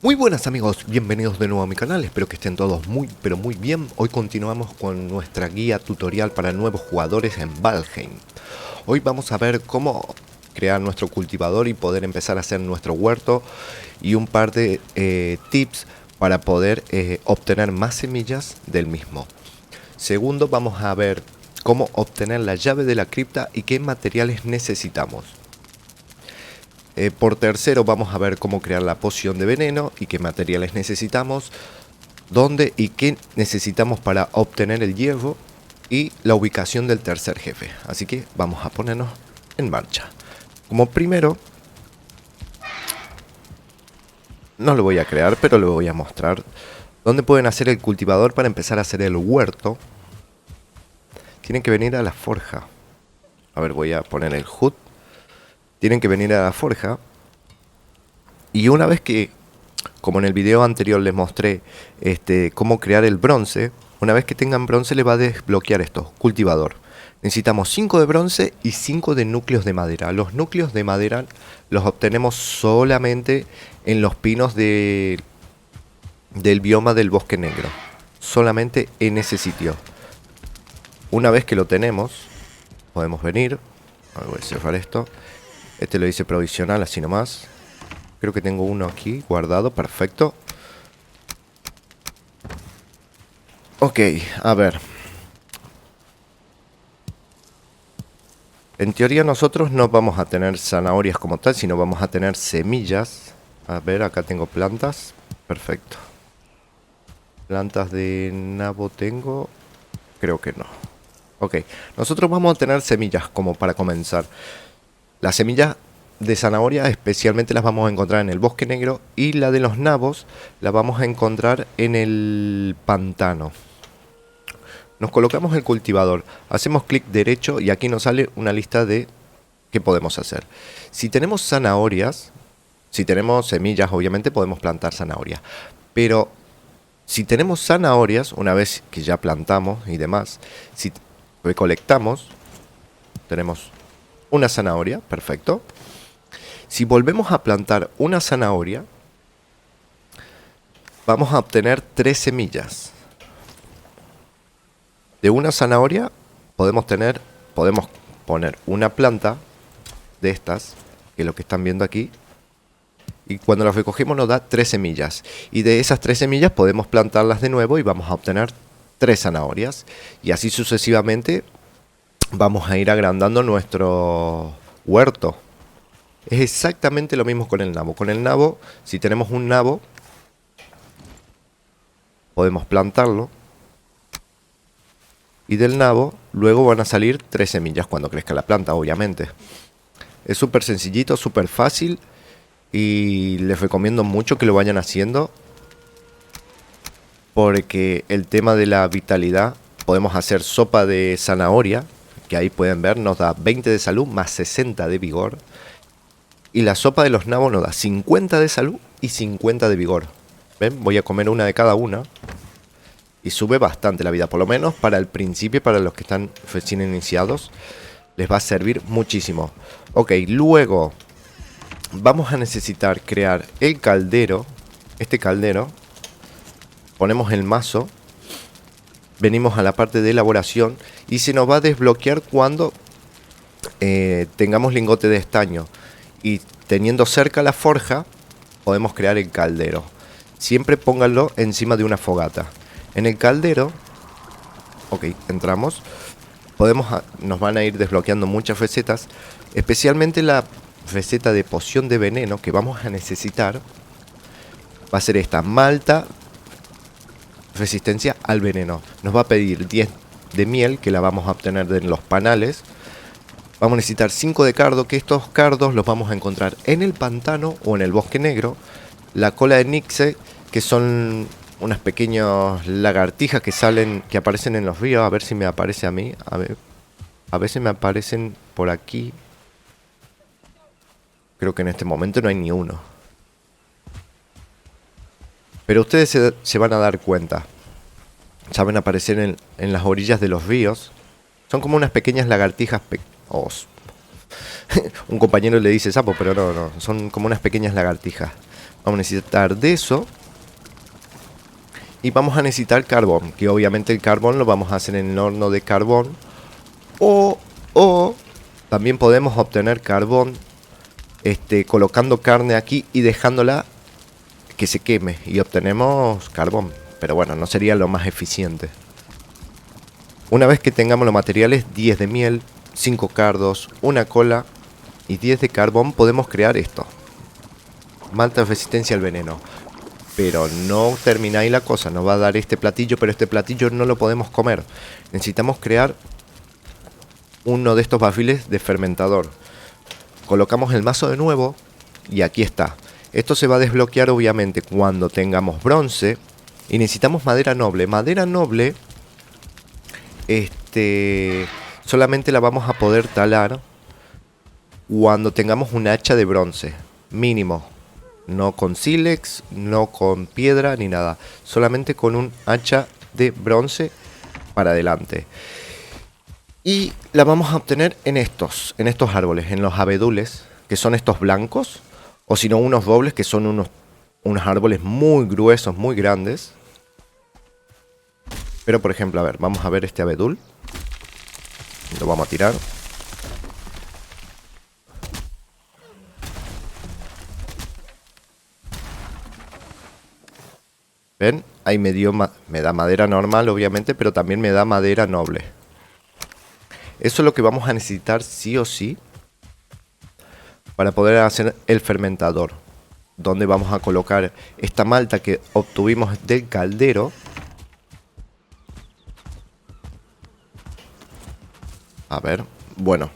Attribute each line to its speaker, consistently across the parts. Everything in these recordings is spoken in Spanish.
Speaker 1: Muy buenas amigos, bienvenidos de nuevo a mi canal, espero que estén todos muy pero muy bien. Hoy continuamos con nuestra guía tutorial para nuevos jugadores en Valheim. Hoy vamos a ver cómo crear nuestro cultivador y poder empezar a hacer nuestro huerto y un par de tips para poder obtener más semillas del mismo. Segundo, vamos a ver cómo obtener la llave de la cripta y qué materiales necesitamos. Por tercero vamos a ver cómo crear la poción de veneno y qué materiales necesitamos, dónde y qué necesitamos para obtener el hierro y la ubicación del tercer jefe. Así que vamos a ponernos en marcha. Como primero, no lo voy a crear, pero lo voy a mostrar dónde pueden hacer el cultivador para empezar a hacer el huerto. Tienen que venir a la forja. A ver, voy a poner el HUD. Tienen que venir a la forja. Y una vez que, como en el video anterior les mostré cómo crear el bronce, una vez que tengan bronce les va a desbloquear esto, cultivador. Necesitamos 5 de bronce y 5 de núcleos de madera. Los núcleos de madera los obtenemos solamente en los pinos del bioma del bosque negro. Solamente en ese sitio. Una vez que lo tenemos, podemos venir. A ver, voy a cerrar esto. Este lo hice provisional, así nomás. Creo que tengo uno aquí guardado, perfecto. Ok, a ver. En teoría nosotros no vamos a tener zanahorias como tal, sino vamos a tener semillas. A ver, acá tengo plantas. Perfecto. Plantas de nabo tengo. Creo que no. Ok, nosotros vamos a tener semillas como para comenzar. Las semillas de zanahoria especialmente las vamos a encontrar en el bosque negro y la de los nabos la vamos a encontrar en el pantano. Nos colocamos el cultivador, hacemos clic derecho y aquí nos sale una lista de qué podemos hacer. Si tenemos zanahorias, si tenemos semillas, obviamente podemos plantar zanahorias. Pero si tenemos zanahorias, una vez que ya plantamos y demás, si recolectamos, tenemos una zanahoria, perfecto. Si volvemos a plantar una zanahoria, vamos a obtener 3 semillas. De una zanahoria podemos poner una planta de estas, que es lo que están viendo aquí, y cuando las recogemos nos da 3 semillas. Y de esas 3 semillas podemos plantarlas de nuevo y vamos a obtener 3 zanahorias. Y así sucesivamente vamos a ir agrandando nuestro huerto. Es exactamente lo mismo con el nabo. Con el nabo, si tenemos un nabo, podemos plantarlo. Y del nabo, luego van a salir 3 semillas cuando crezca la planta, obviamente. Es súper sencillito, súper fácil. Y les recomiendo mucho que lo vayan haciendo. Porque el tema de la vitalidad, podemos hacer sopa de zanahoria. Que ahí pueden ver, nos da 20 de salud más 60 de vigor. Y la sopa de los nabos nos da 50 de salud y 50 de vigor. ¿Ven? Voy a comer una de cada una. Y sube bastante la vida. Por lo menos para el principio, para los que están recién iniciados, les va a servir muchísimo. Ok, luego vamos a necesitar crear el caldero. Este caldero. Ponemos el mazo. Venimos a la parte de elaboración. Y se nos va a desbloquear cuando tengamos lingote de estaño. Y teniendo cerca la forja, podemos crear el caldero. Siempre pónganlo encima de una fogata. En el caldero, ok, entramos. Nos van a ir desbloqueando muchas recetas. Especialmente la receta de poción de veneno que vamos a necesitar. Va a ser esta, malta, resistencia al veneno. Nos va a pedir 10 de miel, que la vamos a obtener de los panales. Vamos a necesitar 5 de cardo, que estos cardos los vamos a encontrar en el pantano o en el bosque negro. La cola de Nixe, que son unas pequeñas lagartijas que aparecen en los ríos. A ver si me aparece a mí. A veces me aparecen por aquí. Creo que en este momento no hay ni uno. Pero ustedes se van a dar cuenta. Saben aparecer en las orillas de los ríos. Son como unas pequeñas lagartijas un compañero le dice sapo, pero no, son como unas pequeñas lagartijas. Vamos a necesitar de eso. Y vamos a necesitar carbón, que obviamente el carbón lo vamos a hacer en el horno de carbón. O también podemos obtener carbón colocando carne aquí y dejándola que se queme. Y obtenemos carbón. Pero bueno, no sería lo más eficiente. Una vez que tengamos los materiales, 10 de miel, 5 cardos, una cola y 10 de carbón, podemos crear esto. Malta de resistencia al veneno. Pero no termina ahí la cosa, nos va a dar este platillo, pero este platillo no lo podemos comer. Necesitamos crear uno de estos barriles de fermentador. Colocamos el mazo de nuevo y aquí está. Esto se va a desbloquear obviamente cuando tengamos bronce y necesitamos madera noble. Madera noble, solamente la vamos a poder talar cuando tengamos un hacha de bronce, mínimo. No con sílex, no con piedra ni nada. Solamente con un hacha de bronce para adelante. Y la vamos a obtener en estos árboles, en los abedules, que son estos blancos. O si no, unos dobles, que son unos árboles muy gruesos, muy grandes. Pero por ejemplo, a ver, vamos a ver este abedul. Lo vamos a tirar. ¿Ven? Ahí me da madera normal, obviamente, pero también me da madera noble. Eso es lo que vamos a necesitar sí o sí para poder hacer el fermentador. Donde vamos a colocar esta malta que obtuvimos del caldero. A ver, bueno,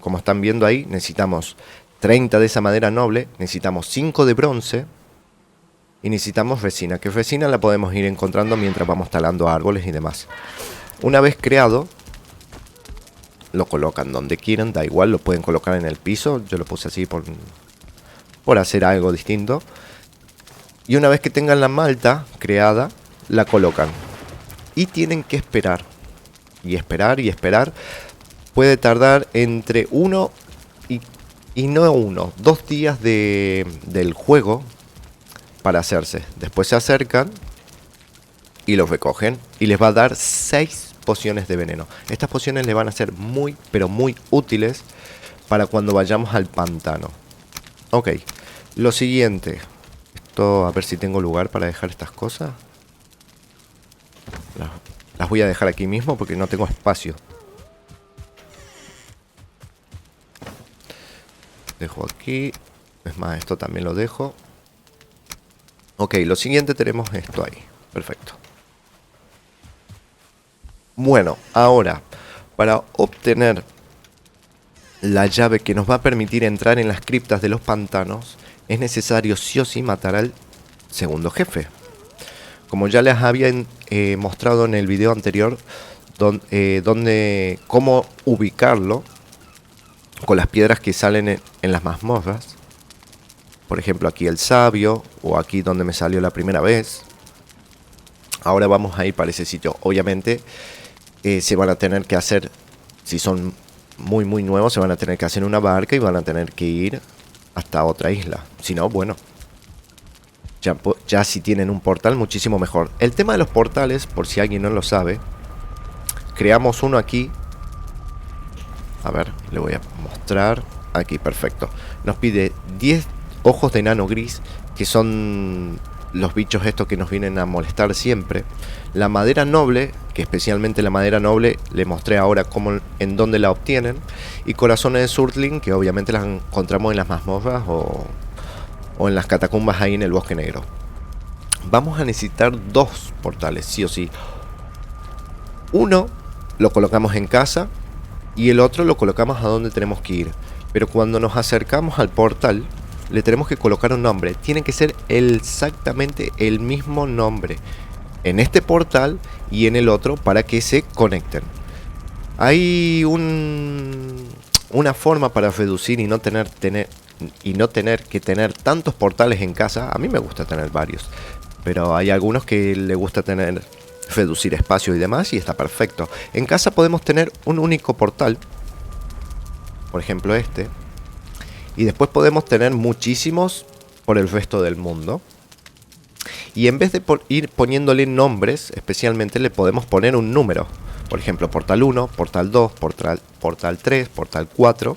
Speaker 1: como están viendo ahí, necesitamos 30 de esa madera noble, necesitamos 5 de bronce. Y necesitamos resina, que resina la podemos ir encontrando mientras vamos talando árboles y demás. Una vez creado, lo colocan donde quieran, da igual, lo pueden colocar en el piso. Yo lo puse así por hacer algo distinto. Y una vez que tengan la malta creada, la colocan. Y tienen que esperar. Y esperar y esperar. Puede tardar entre 1 y no 1, 2 días del juego para hacerse. Después se acercan y los recogen y les va a dar 6 pociones de veneno. Estas pociones le van a ser muy, pero muy útiles para cuando vayamos al pantano. Ok, lo siguiente. Esto, a ver si tengo lugar para dejar estas cosas. Las voy a dejar aquí mismo porque no tengo espacio. Dejo aquí. Es más, esto también lo dejo. Ok, lo siguiente tenemos esto ahí. Perfecto. Bueno, ahora, para obtener la llave que nos va a permitir entrar en las criptas de los pantanos, es necesario sí o sí matar al segundo jefe. Como ya les había mostrado en el video anterior, cómo ubicarlo con las piedras que salen en las mazmorras. Por ejemplo, aquí el sabio, o aquí donde me salió la primera vez. Ahora vamos a ir para ese sitio. Obviamente se van a tener que hacer, si son muy muy nuevos, se van a tener que hacer una barca y van a tener que ir hasta otra isla. Si no, bueno, ya si tienen un portal, muchísimo mejor. El tema de los portales, por si alguien no lo sabe, creamos uno aquí. A ver, le voy a mostrar. Aquí, perfecto. Nos pide 10 ojos de enano gris, que son los bichos estos que nos vienen a molestar siempre. La madera noble, que especialmente la madera noble le mostré ahora en dónde la obtienen. Y corazones de Surtling, que obviamente las encontramos en las mazmorras o en las catacumbas ahí en el bosque negro. Vamos a necesitar 2 portales, sí o sí. Uno lo colocamos en casa y el otro lo colocamos a donde tenemos que ir. Pero cuando nos acercamos al portal, le tenemos que colocar un nombre. Tiene que ser exactamente el mismo nombre en este portal y en el otro para que se conecten. Hay una forma para reducir y no tener que tener tantos portales en casa. A mí me gusta tener varios, pero hay algunos que le gusta reducir espacio y demás, y está perfecto. En casa podemos tener un único portal, por ejemplo este. Y después podemos tener muchísimos por el resto del mundo. Y en vez de ir poniéndole nombres, especialmente le podemos poner un número. Por ejemplo, portal 1, portal 2, portal 3, portal 4.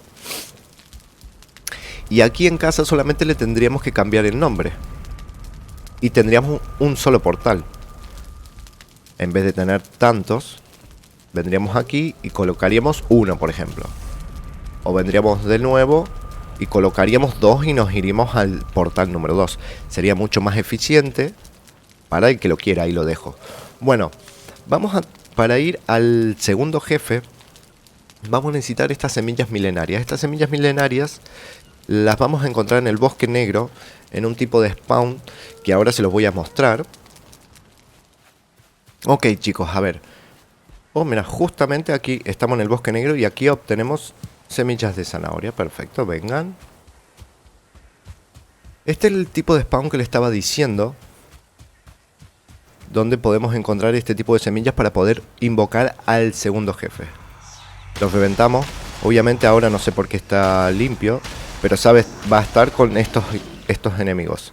Speaker 1: Y aquí en casa solamente le tendríamos que cambiar el nombre. Y tendríamos un solo portal. En vez de tener tantos, vendríamos aquí y colocaríamos uno, por ejemplo. O vendríamos de nuevo y colocaríamos 2 y nos iríamos al portal número 2. Sería mucho más eficiente para el que lo quiera, ahí lo dejo. Bueno, para ir al segundo jefe, vamos a necesitar estas semillas milenarias. Estas semillas milenarias las vamos a encontrar en el bosque negro, en un tipo de spawn que ahora se los voy a mostrar. Ok, chicos, a ver. Oh, mira, justamente aquí estamos en el bosque negro y aquí obtenemos semillas de zanahoria. Perfecto, vengan. Este es el tipo de spawn que le estaba diciendo, donde podemos encontrar este tipo de semillas para poder invocar al segundo jefe. Los reventamos. Obviamente ahora no sé por qué está limpio, pero sabes, va a estar con estos enemigos.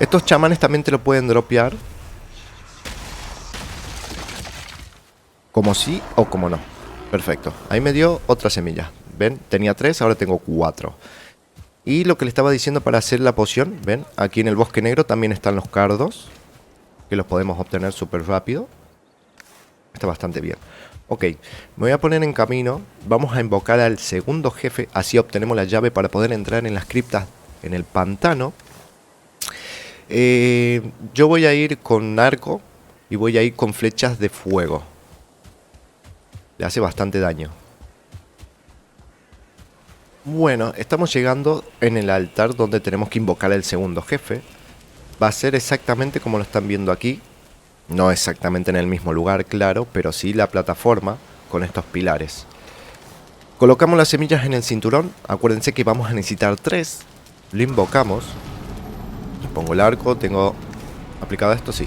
Speaker 1: Estos chamanes también te lo pueden dropear, como sí o como no. Perfecto, ahí me dio otra semilla. Ven, tenía 3, ahora tengo 4. Y lo que le estaba diciendo para hacer la poción, ven, aquí en el bosque negro también están los cardos, que los podemos obtener súper rápido. Está bastante bien. Ok, me voy a poner en camino. Vamos a invocar al segundo jefe. Así obtenemos la llave para poder entrar en las criptas en el pantano. Yo voy a ir con arco y voy a ir con flechas de fuego. Le hace bastante daño. Bueno, estamos llegando en el altar donde tenemos que invocar al segundo jefe. Va a ser exactamente como lo están viendo aquí. No exactamente en el mismo lugar, claro, pero sí la plataforma con estos pilares. Colocamos las semillas en el cinturón. Acuérdense que vamos a necesitar 3. Lo invocamos. Pongo el arco, tengo aplicado esto, sí.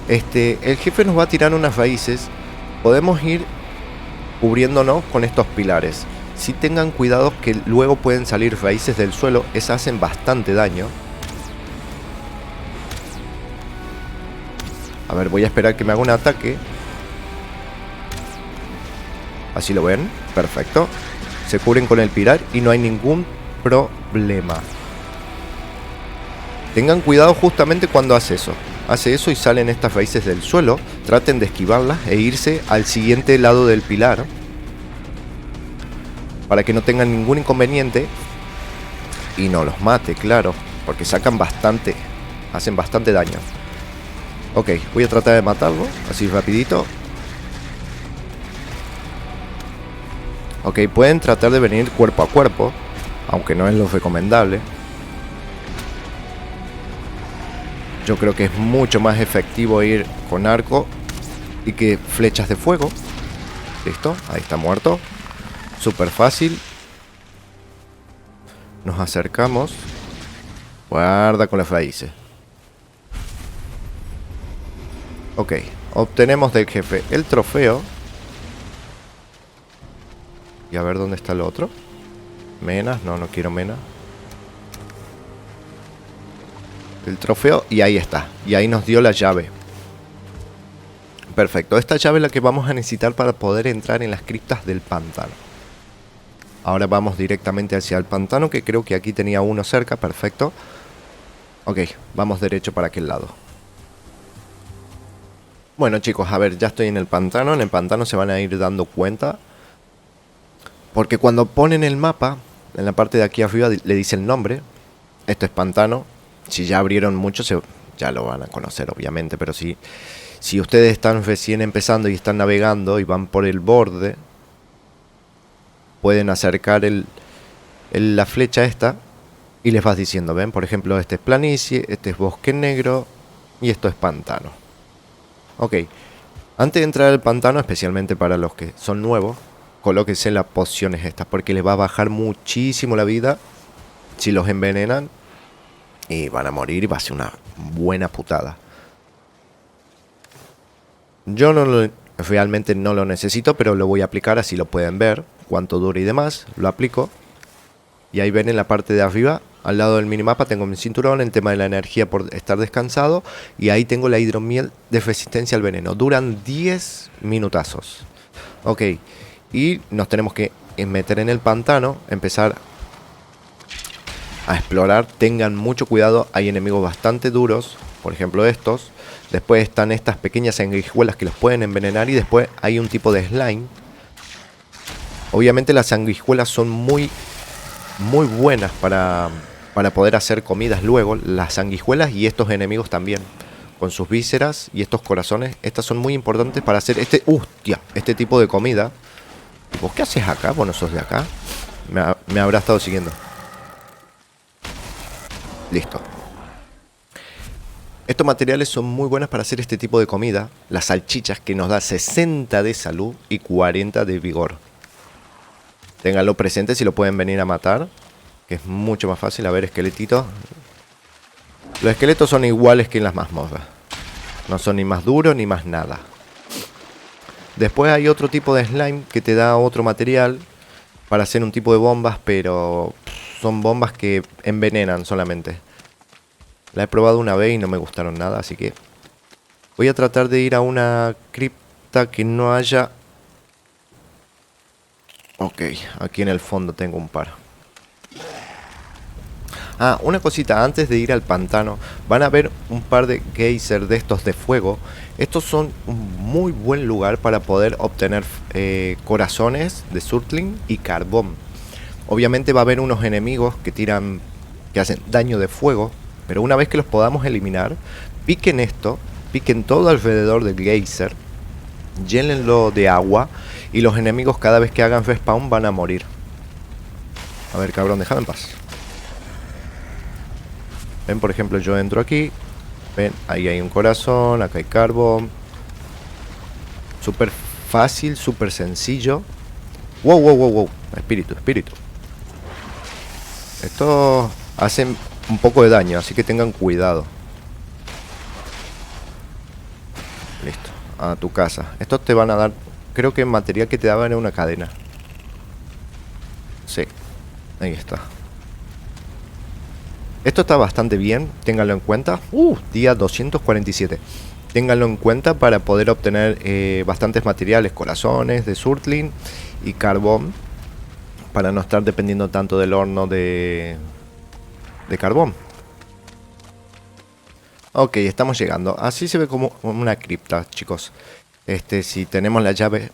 Speaker 1: El jefe nos va a tirar unas raíces. Podemos ir cubriéndonos con estos pilares. Si tengan cuidado que luego pueden salir raíces del suelo. Esas hacen bastante daño. A ver, voy a esperar que me haga un ataque. Así lo ven, perfecto. Se cubren con el pilar y no hay ningún problema. Tengan cuidado justamente cuando hace eso. Hace eso y salen estas raíces del suelo. Traten de esquivarlas e irse al siguiente lado del pilar, para que no tengan ningún inconveniente y no los mate, claro, porque sacan bastante, hacen bastante daño. Ok, voy a tratar de matarlo, así rapidito. Ok, pueden tratar de venir cuerpo a cuerpo, aunque no es lo recomendable. Yo creo que es mucho más efectivo ir con arco y que flechas de fuego. Listo, ahí está muerto. Súper fácil. Nos acercamos. Guarda con las raíces. Ok, obtenemos del jefe el trofeo. Y a ver dónde está el otro. Menas, no quiero menas. El trofeo y ahí está. Y ahí nos dio la llave. Perfecto, esta llave es la que vamos a necesitar para poder entrar en las criptas del pantano. Ahora vamos directamente hacia el pantano, que creo que aquí tenía uno cerca, perfecto. Ok, vamos derecho para aquel lado. Bueno chicos, a ver, ya estoy en el pantano. En el pantano se van a ir dando cuenta, porque cuando ponen el mapa, en la parte de aquí arriba le dice el nombre. Esto es pantano. Si ya abrieron mucho, ya lo van a conocer obviamente, pero si ustedes están recién empezando y están navegando y van por el borde, pueden acercar la flecha esta y les vas diciendo, ven, por ejemplo, este es planicie, este es bosque negro y esto es pantano. Ok, antes de entrar al pantano, especialmente para los que son nuevos, colóquense las pociones estas, porque les va a bajar muchísimo la vida si los envenenan y van a morir y va a ser una buena putada. Yo realmente no lo necesito, pero lo voy a aplicar, así lo pueden ver cuánto dura y demás. Lo aplico y ahí ven en la parte de arriba Al lado del minimapa tengo mi cinturón, el tema de la energía por estar descansado. Y ahí tengo la hidromiel de resistencia al veneno. Duran 10 minutazos. Ok, y nos tenemos que meter en el pantano, empezar a explorar. Tengan mucho cuidado, hay enemigos bastante duros, por ejemplo estos. Después están estas pequeñas sanguijuelas que los pueden envenenar. Y después hay un tipo de slime. Obviamente las sanguijuelas son muy buenas para poder hacer comidas luego. Las sanguijuelas y estos enemigos también, con sus vísceras y estos corazones. Estas son muy importantes para hacer este tipo de comida. ¿Vos qué haces acá? Vos no sos de acá. Me habrá estado siguiendo. Listo. Estos materiales son muy buenos para hacer este tipo de comida. Las salchichas, que nos da 60 de salud y 40 de vigor. Ténganlo presente si lo pueden venir a matar, que es mucho más fácil. A ver, esqueletitos. Los esqueletos son iguales que en las mazmorras. No son ni más duros ni más nada. Después hay otro tipo de slime que te da otro material para hacer un tipo de bombas, pero son bombas que envenenan solamente. La he probado una vez y no me gustaron nada, así que voy a tratar de ir a una cripta que no haya... Ok, aquí en el fondo tengo un par. Ah, una cosita, antes de ir al pantano, van a ver un par de geysers de estos de fuego. Estos son un muy buen lugar para poder obtener corazones de surtling y carbón. Obviamente va a haber unos enemigos que hacen daño de fuego, pero una vez que los podamos eliminar, piquen esto, piquen todo alrededor del geyser, llénenlo de agua y los enemigos cada vez que hagan respawn van a morir. A ver, cabrón, déjame en paz. Ven, por ejemplo, yo entro aquí. Ven, ahí hay un corazón, acá hay carbón. Súper fácil, súper sencillo. Wow. Espíritu. Estos hacen un poco de daño, así que tengan cuidado. Listo, a tu casa. Estos te van a dar, creo que material que te daban en una cadena. Sí, ahí está. Esto está bastante bien, ténganlo en cuenta. Día 247. Ténganlo en cuenta para poder obtener bastantes materiales, corazones de surtling y carbón, para no estar dependiendo tanto del horno de carbón. Ok, estamos llegando. Así se ve como una cripta, chicos. Si tenemos la llave,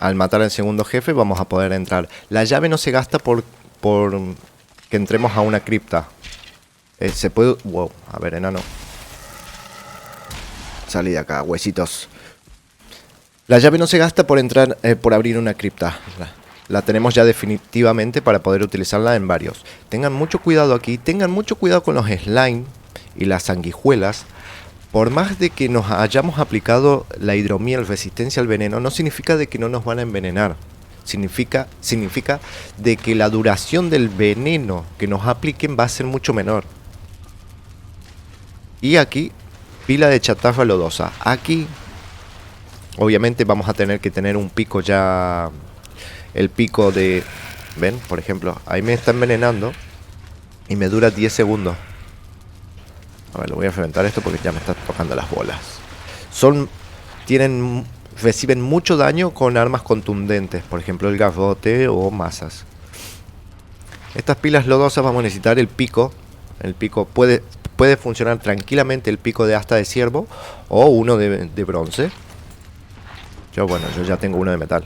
Speaker 1: al matar al segundo jefe vamos a poder entrar. La llave no se gasta por que entremos a una cripta. Se puede... Wow, a ver, enano. Salí de acá, huesitos. La llave no se gasta por entrar, por abrir una cripta. La tenemos ya definitivamente para poder utilizarla en varios. Tengan mucho cuidado aquí. Tengan mucho cuidado con los slime y las sanguijuelas. Por más de que nos hayamos aplicado la hidromiel resistencia al veneno, no significa de que no nos van a envenenar. Significa de que la duración del veneno que nos apliquen va a ser mucho menor. Y aquí, pila de chatarra lodosa. Aquí, obviamente vamos a tener que tener un pico ya. El pico de... ¿Ven? Por ejemplo, ahí me está envenenando y me dura 10 segundos. A ver, lo voy a reventar esto porque ya me está tocando las bolas. Reciben mucho daño con armas contundentes, por ejemplo el garrote o masas. Estas pilas lodosas vamos a necesitar el pico. El pico puede funcionar tranquilamente, el pico de asta de ciervo o uno de bronce. Yo ya tengo uno de metal.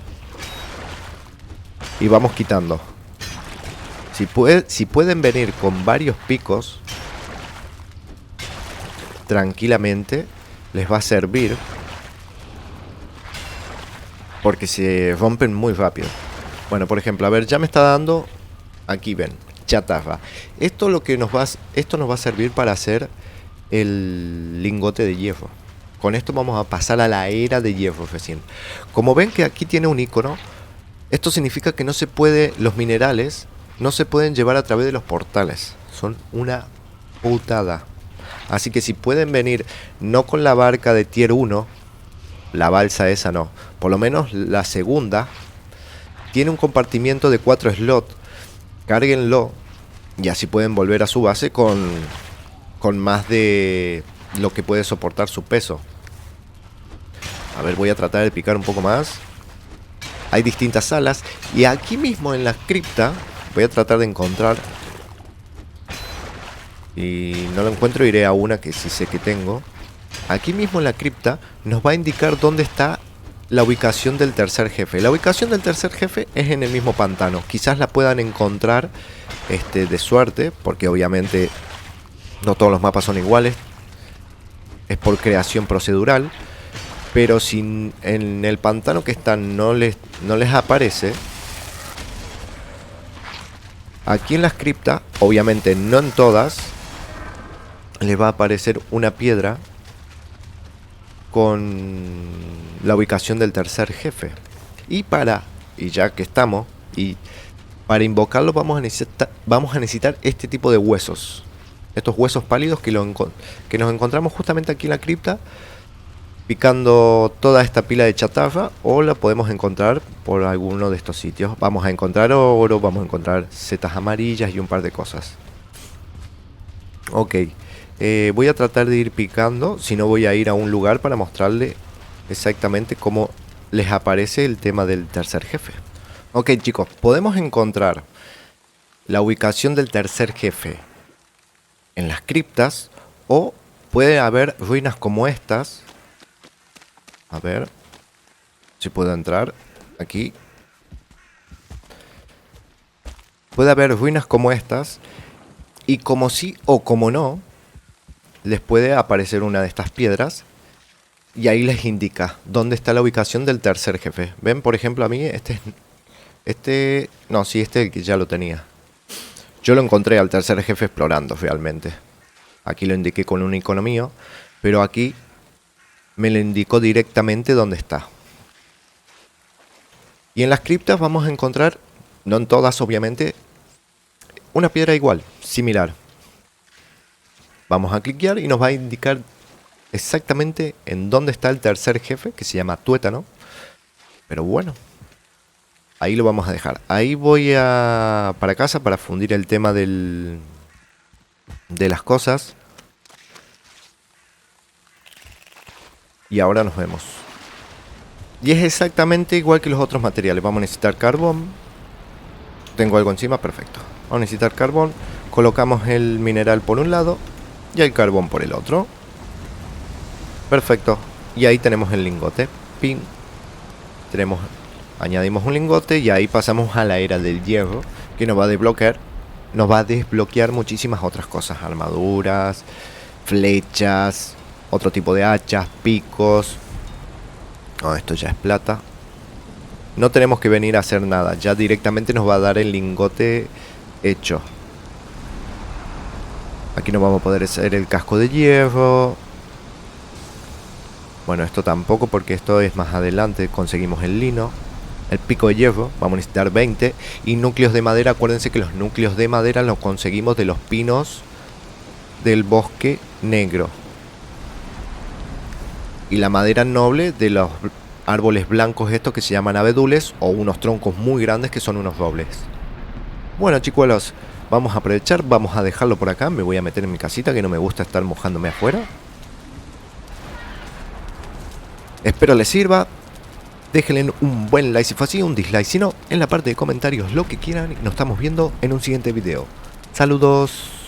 Speaker 1: Y vamos quitando. Si pueden venir con varios picos, tranquilamente les va a servir, porque se rompen muy rápido. Bueno, por ejemplo, a ver, ya me está dando. Aquí ven, chatarra. Esto nos va a servir para hacer el lingote de hierro. Con esto vamos a pasar a la era de hierro recién. Como ven que aquí tiene un icono, esto significa que los minerales no se pueden llevar a través de los portales. Son una putada. Así que si pueden venir, no con la barca de tier 1, la balsa esa no, por lo menos la segunda, tiene un compartimiento de 4 slots. Cárguenlo Y así pueden volver a su base con más de lo que puede soportar su peso. A ver, voy a tratar de picar un poco más. Hay distintas salas. Y aquí mismo en la cripta voy a tratar de encontrar. Y no lo encuentro, iré a una que sí sé que tengo. Aquí mismo en la cripta nos va a indicar dónde está la ubicación del tercer jefe. La ubicación del tercer jefe es en el mismo pantano. Quizás la puedan encontrar de suerte, porque obviamente no todos los mapas son iguales. Es por creación procedural. Pero si en el pantano que están no les aparece, aquí en la cripta, obviamente no en todas, les va a aparecer una piedra con la ubicación del tercer jefe. Y ya que estamos, y para invocarlo vamos a necesitar este tipo de huesos. Estos huesos pálidos que nos encontramos justamente aquí en la cripta, picando toda esta pila de chatarra, o la podemos encontrar por alguno de estos sitios. Vamos a encontrar oro, vamos a encontrar setas amarillas y un par de cosas. Ok, voy a tratar de ir picando, si no voy a ir a un lugar para mostrarle exactamente cómo les aparece el tema del tercer jefe. Ok chicos, podemos encontrar la ubicación del tercer jefe en las criptas, o puede haber ruinas como estas. A ver si puedo entrar aquí. Puede haber ruinas como estas, y como sí o como no, les puede aparecer una de estas piedras, y ahí les indica dónde está la ubicación del tercer jefe. Ven, por ejemplo, a mí no, sí, el que ya lo tenía. Yo lo encontré al tercer jefe explorando realmente. Aquí lo indiqué con un icono mío, pero aquí me lo indicó directamente dónde está. Y en las criptas vamos a encontrar, no en todas obviamente, una piedra igual, similar. Vamos a cliquear y nos va a indicar exactamente en dónde está el tercer jefe, que se llama Tuétano. Pero bueno, ahí lo vamos a dejar. Ahí voy para casa para fundir el tema de las cosas. Y ahora nos vemos. Y es exactamente igual que los otros materiales. Vamos a necesitar carbón. Tengo algo encima, perfecto. Vamos a necesitar carbón. Colocamos el mineral por un lado y el carbón por el otro. Perfecto. Y ahí tenemos el lingote. Pin. Añadimos un lingote y ahí pasamos a la era del hierro, que nos va a desbloquear muchísimas otras cosas. Armaduras, flechas, otro tipo de hachas, picos. No, esto ya es plata. No tenemos que venir a hacer nada. Ya directamente nos va a dar el lingote hecho. Aquí nos vamos a poder hacer el casco de hierro. Bueno, esto tampoco, porque esto es más adelante. Conseguimos el lino. El pico de hierro, vamos a necesitar 20. Y núcleos de madera, acuérdense que los núcleos de madera los conseguimos de los pinos del bosque negro. Y la madera noble de los árboles blancos estos que se llaman abedules, o unos troncos muy grandes que son unos robles. Bueno chicuelos, vamos a aprovechar, vamos a dejarlo por acá. Me voy a meter en mi casita, que no me gusta estar mojándome afuera. Espero les sirva. Déjenle un buen like si fue así, un dislike si no, en la parte de comentarios lo que quieran, y nos estamos viendo en un siguiente video. Saludos.